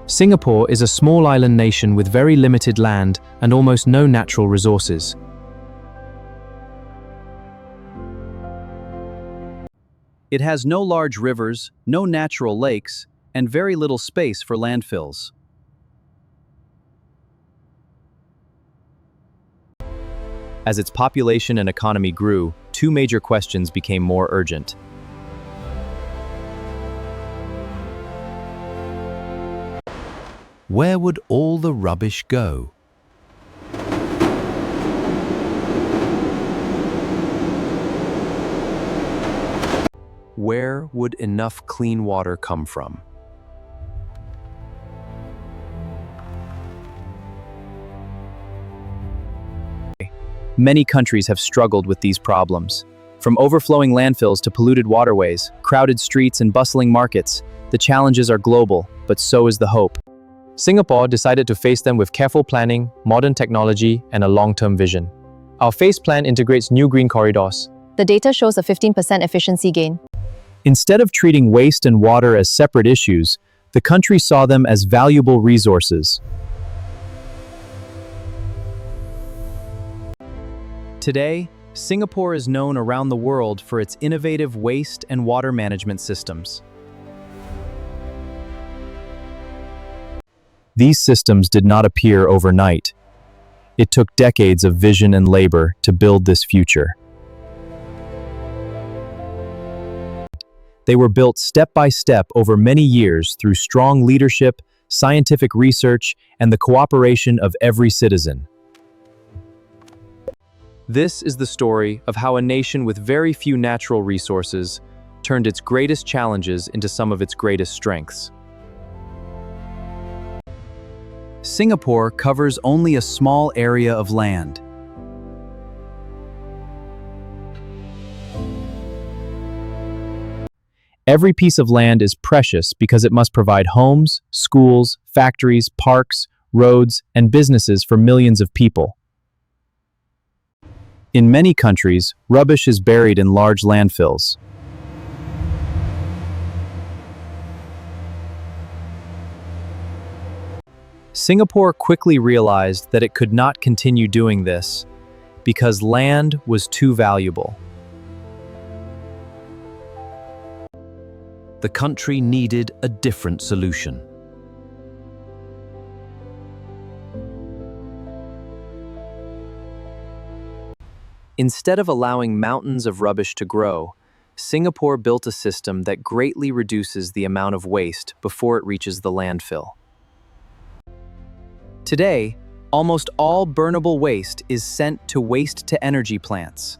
Singapore is a small island nation with very limited land and almost no natural resources. It has no large rivers, no natural lakes, and very little space for landfills. As its population and economy grew, two major questions became more urgent. Where would all the rubbish go? Where would enough clean water come from? Many countries have struggled with these problems. From overflowing landfills to polluted waterways, crowded streets and bustling markets, the challenges are global, but so is the hope. Singapore decided to face them with careful planning, modern technology, and a long-term vision. Our phase plan integrates new green corridors. The data shows a 15% efficiency gain. Instead of treating waste and water as separate issues, the country saw them as valuable resources. Today, Singapore is known around the world for its innovative waste and water management systems. These systems did not appear overnight. It took decades of vision and labor to build this future. They were built step by step over many years through strong leadership, scientific research, and the cooperation of every citizen. This is the story of how a nation with very few natural resources turned its greatest challenges into some of its greatest strengths. Singapore covers only a small area of land. Every piece of land is precious because it must provide homes, schools, factories, parks, roads, and businesses for millions of people. In many countries, rubbish is buried in large landfills. Singapore quickly realized that it could not continue doing this because land was too valuable. The country needed a different solution. Instead of allowing mountains of rubbish to grow, Singapore built a system that greatly reduces the amount of waste before it reaches the landfill. Today, almost all burnable waste is sent to waste-to-energy plants.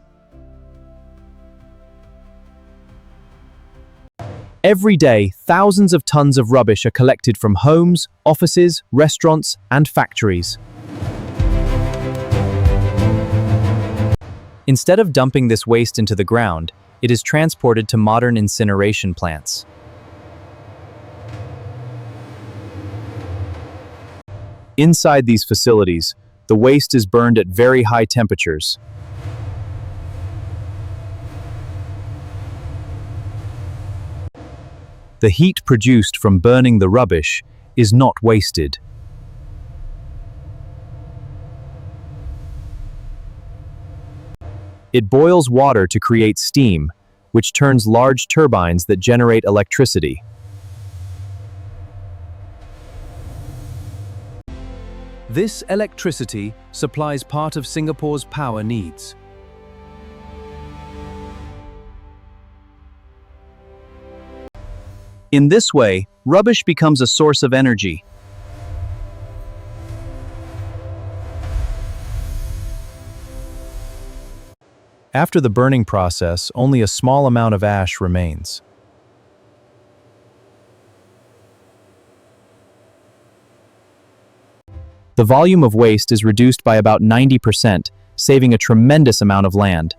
Every day, thousands of tons of rubbish are collected from homes, offices, restaurants, and factories. Instead of dumping this waste into the ground, it is transported to modern incineration plants. Inside these facilities, the waste is burned at very high temperatures. The heat produced from burning the rubbish is not wasted. It boils water to create steam, which turns large turbines that generate electricity. This electricity supplies part of Singapore's power needs. In this way, rubbish becomes a source of energy. After the burning process, only a small amount of ash remains. The volume of waste is reduced by about 90%, saving a tremendous amount of land.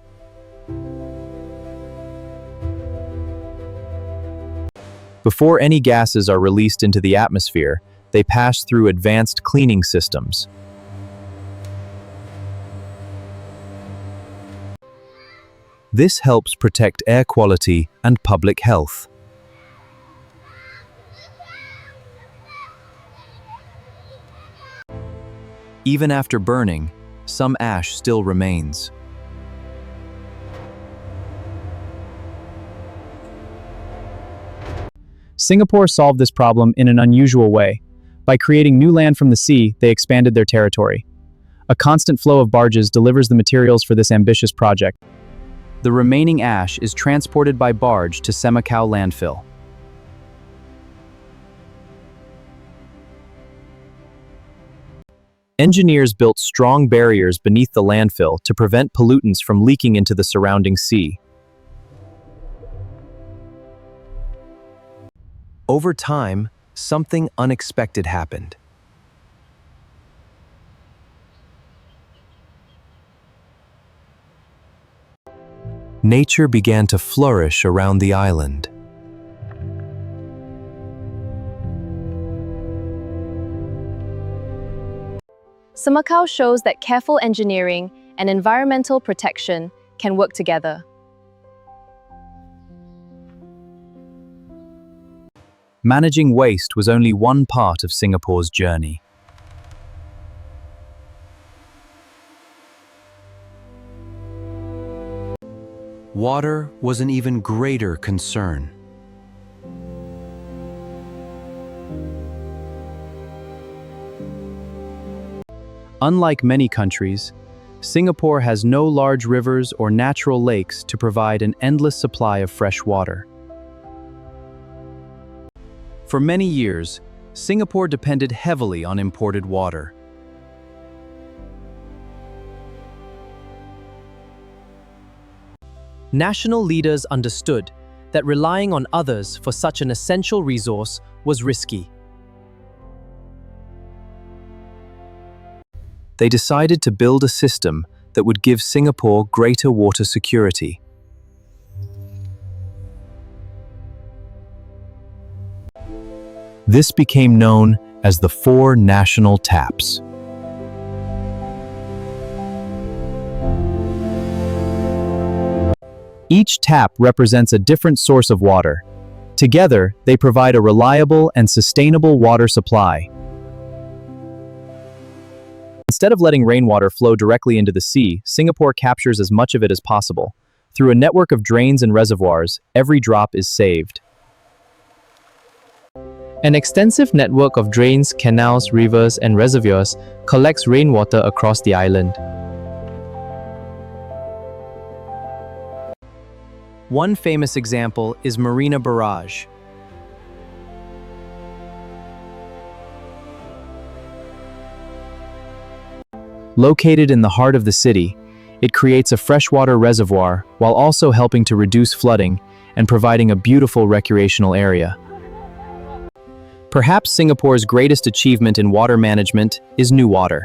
Before any gases are released into the atmosphere, they pass through advanced cleaning systems. This helps protect air quality and public health. Even after burning, some ash still remains. Singapore solved this problem in an unusual way. By creating new land from the sea, they expanded their territory. A constant flow of barges delivers the materials for this ambitious project. The remaining ash is transported by barge to Semakau landfill. Engineers built strong barriers beneath the landfill to prevent pollutants from leaking into the surrounding sea. Over time, something unexpected happened. Nature began to flourish around the island. Semakau shows that careful engineering and environmental protection can work together. Managing waste was only one part of Singapore's journey. Water was an even greater concern. Unlike many countries, Singapore has no large rivers or natural lakes to provide an endless supply of fresh water. For many years, Singapore depended heavily on imported water. National leaders understood that relying on others for such an essential resource was risky. They decided to build a system that would give Singapore greater water security. This became known as the Four National Taps. Each tap represents a different source of water. Together, they provide a reliable and sustainable water supply. Instead of letting rainwater flow directly into the sea, Singapore captures as much of it as possible. Through a network of drains and reservoirs, every drop is saved. An extensive network of drains, canals, rivers, and reservoirs collects rainwater across the island. One famous example is Marina Barrage. Located in the heart of the city, it creates a freshwater reservoir while also helping to reduce flooding and providing a beautiful recreational area. Perhaps Singapore's greatest achievement in water management is NEWater.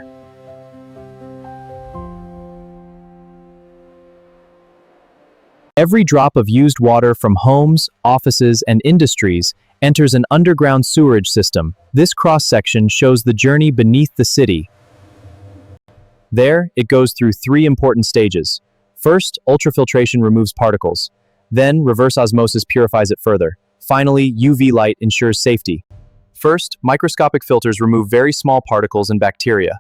Every drop of used water from homes, offices, and industries enters an underground sewerage system. This cross-section shows the journey beneath the city. There, it goes through three important stages. First, ultrafiltration removes particles. Then, reverse osmosis purifies it further. Finally, UV light ensures safety. First, microscopic filters remove very small particles and bacteria.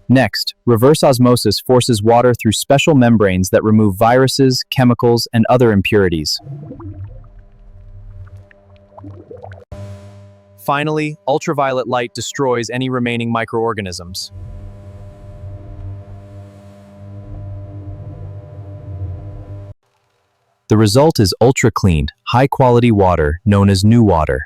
Next, reverse osmosis forces water through special membranes that remove viruses, chemicals, and other impurities. Finally, ultraviolet light destroys any remaining microorganisms. The result is ultra-clean, high-quality water known as NEWater.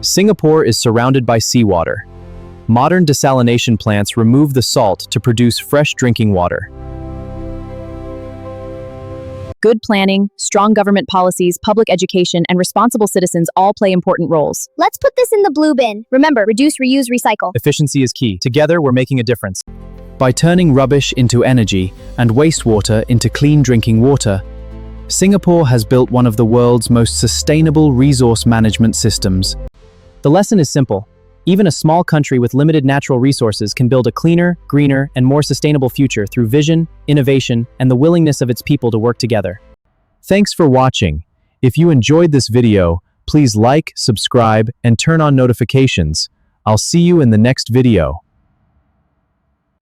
Singapore is surrounded by seawater. Modern desalination plants remove the salt to produce fresh drinking water. Good planning, strong government policies, public education, and responsible citizens all play important roles. Let's put this in the blue bin. Remember, reduce, reuse, recycle. Efficiency is key. Together, we're making a difference. By turning rubbish into energy and wastewater into clean drinking water, Singapore has built one of the world's most sustainable resource management systems. The lesson is simple. Even a small country with limited natural resources can build a cleaner, greener, and more sustainable future through vision, innovation, and the willingness of its people to work together. Thanks for watching. If you enjoyed this video, please like, subscribe, and turn on notifications. I'll see you in the next video.